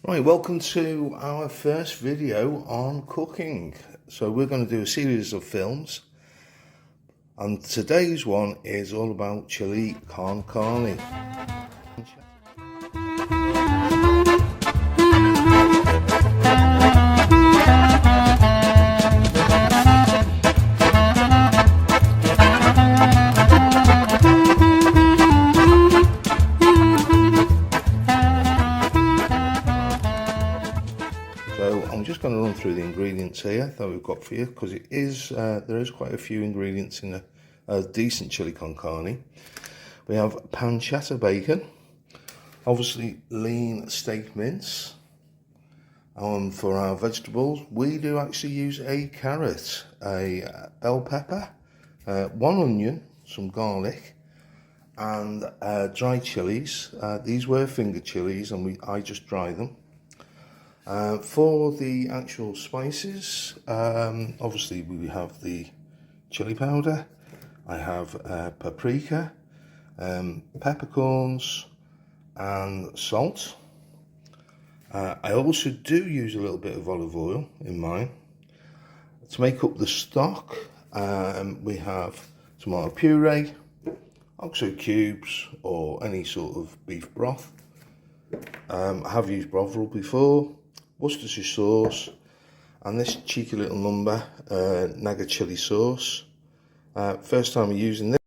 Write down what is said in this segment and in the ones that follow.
Right, welcome to our first video on cooking. So we're going to do a series of films, and today's one is all about chili con carne. So I'm just going to run through the ingredients here that we've got for you, because it is there is quite a few ingredients in a decent chili con carne. We have pancetta bacon, obviously lean steak mince. For our vegetables, we do actually use a carrot, a bell pepper, 1 onion, some garlic, and dried chilies. These were finger chilies, and I just dry them. For the actual spices, obviously we have the chili powder, I have paprika, peppercorns and salt. I also do use a little bit of olive oil in mine. To make up the stock, we have tomato puree, oxo cubes, or any sort of beef broth. I have used Bovril before, Worcestershire sauce, and this cheeky little number, Naga chili sauce. First time using this.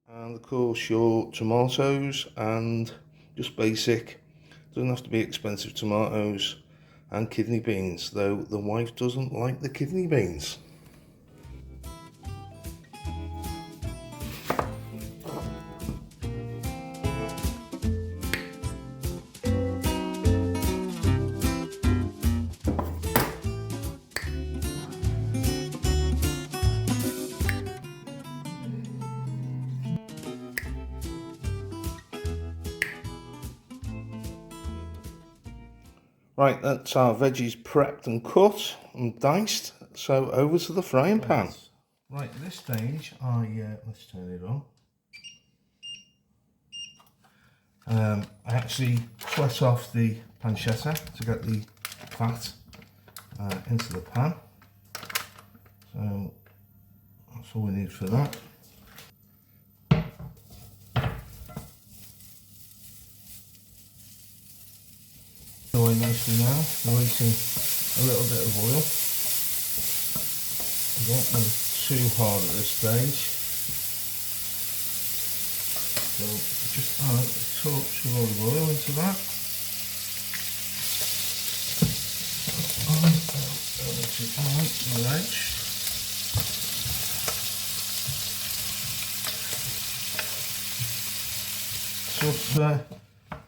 And of course your tomatoes, and just basic, doesn't have to be expensive tomatoes, and kidney beans, though the wife doesn't like the kidney beans. Right, that's our veggies prepped and cut and diced. So over to the frying pan. Right, at this stage, let's turn it on. I actually sweat off the pancetta to get the fat into the pan. So that's all we need for that. Going nicely now, releasing a little bit of oil. I don't want it too hard at this stage, so just add a touch of olive oil into that. Right. So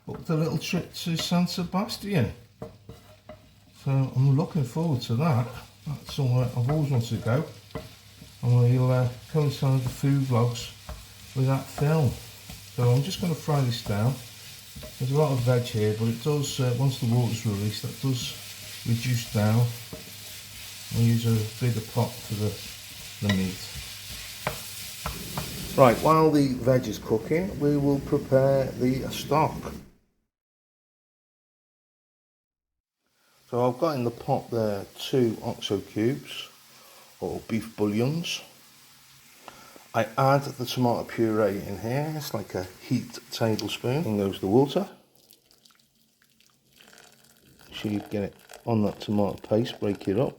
booked a little trip to San Sebastian, so I'm looking forward to that. That's somewhere I've always wanted to go, and we'll coincide the food vlogs with that film. So I'm just going to fry this down. There's a lot of veg here, but it does, once the water's released, that does reduce down. I'll use a bigger pot for the meat. Right, while the veg is cooking, we will prepare the stock. So I've got in the pot there 2 oxo cubes, or beef bouillons. I add the tomato puree in here, it's like a heaped tablespoon. In goes the water. Make sure you get it on that tomato paste, break it up.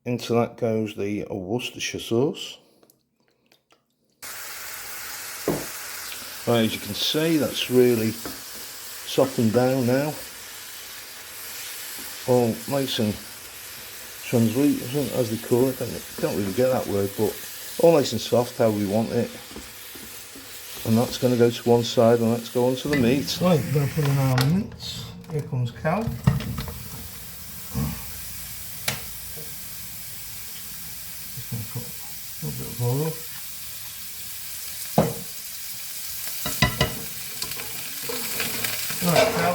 Into that goes the Worcestershire sauce. Right, as you can see, that's really softened down now. All nice and translucent, as they call it. Don't really get that word, but all nice and soft, how we want it. And that's going to go to one side, and let's go on to the meat. Right, we're going to put in our meat. Here comes cow. Just going to put a little bit of oil. Right, cow.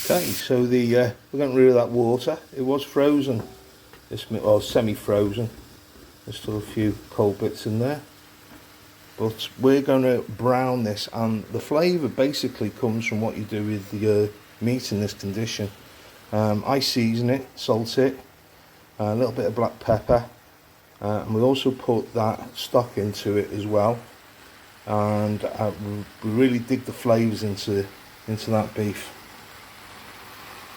Okay, so we're getting rid of that water. It was frozen, well, semi-frozen. There's still a few cold bits in there. But we're going to brown this, and the flavour basically comes from what you do with the meat in this condition. I season it, salt it, a little bit of black pepper, and we also put that stock into it as well. And we really dig the flavours into that beef.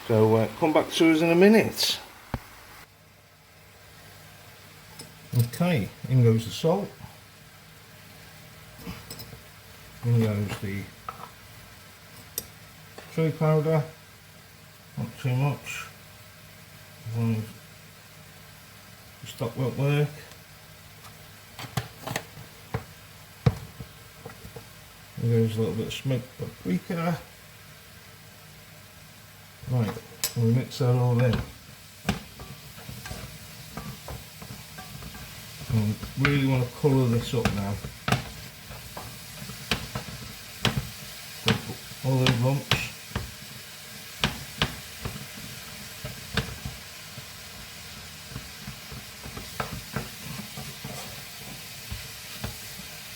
So come back to us in a minute. Okay, in goes the salt. In goes the chili powder. Not too much. As long as the stock won't work. In goes a little bit of smoked paprika. Right, we mix that all in. And really want to colour this up now. So put all those lumps.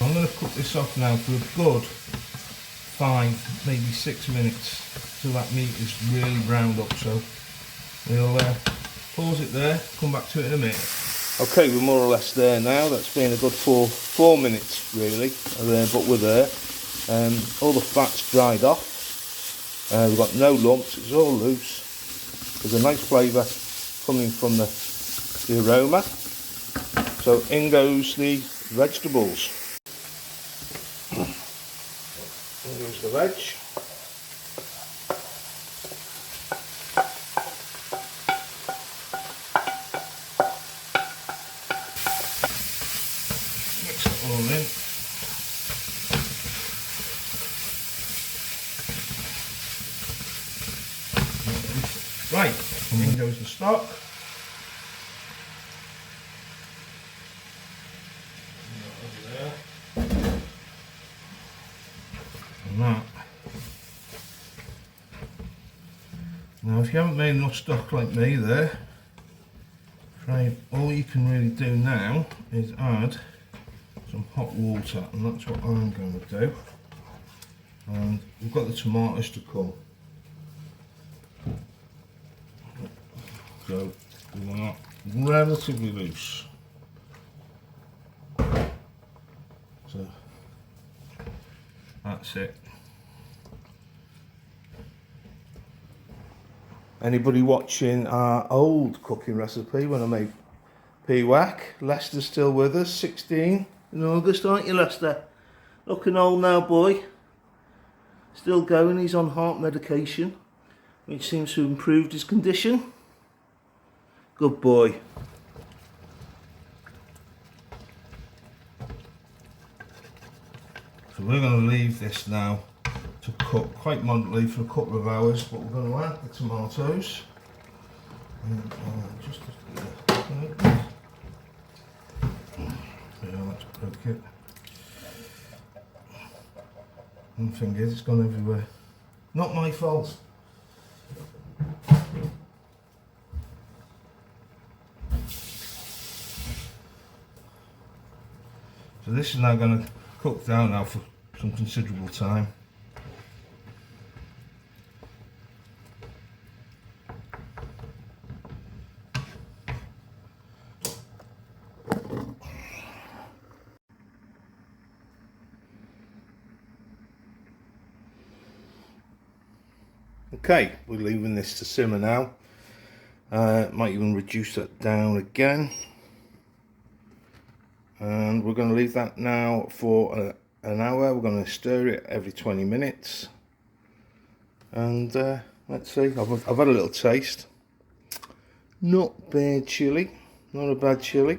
I'm going to cook this off now for a good 5, maybe 6 minutes, till that meat is really browned up. So we'll pause it there, come back to it in a minute. Okay, we're more or less there now. That's been a good 4 minutes really, but we're there. All the fat's dried off. We've got no lumps, it's all loose. There's a nice flavour coming from the aroma. So in goes the vegetables. In goes the veg. Mix it all in. Right, in goes the stock. That. Now if you haven't made enough stock like me there, all you can really do now is add some hot water, and that's what I'm going to do. And we've got the tomatoes to come, so we want that relatively loose. So that's it. Anybody watching our old cooking recipe when I made PWAC? Lester's still with us, 16 in August, aren't you, Lester? Looking old now, boy. Still going, he's on heart medication, which seems to have improved his condition. Good boy. So we're going to leave this now to cook quite moderately for a couple of hours, but we're going to add the tomatoes. And, just let's poke it. One thing is, it's gone everywhere. Not my fault. So this is now going to cook down now for some considerable time. Okay, we're leaving this to simmer now. Might even reduce that down again. And we're going to leave that now for an hour. We're going to stir it every 20 minutes. And let's see, I've had a little taste. Not bad chilli, not a bad chilli.